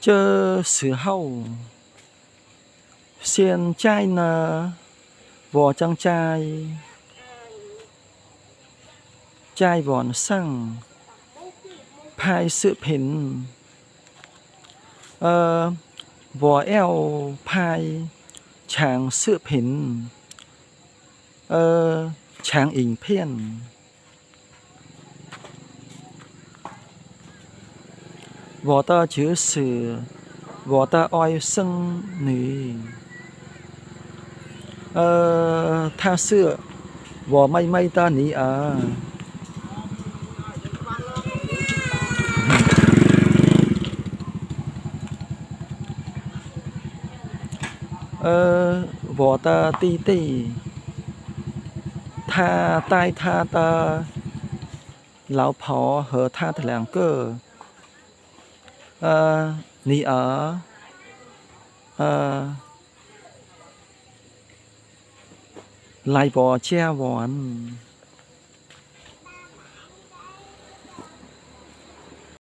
chơ sửa hậu xiên chai nà vò trăng chai chai vòn xăng phai sự phình vò eo phai chàng sự phình chàng ỉnh phiền vò ta chữ sử vò ta oi sân nì tha sữa vò may may ta nì vò ta ti ti tha tai tha ta lão phó hở tha thật làng cơ nì lại vò che vòn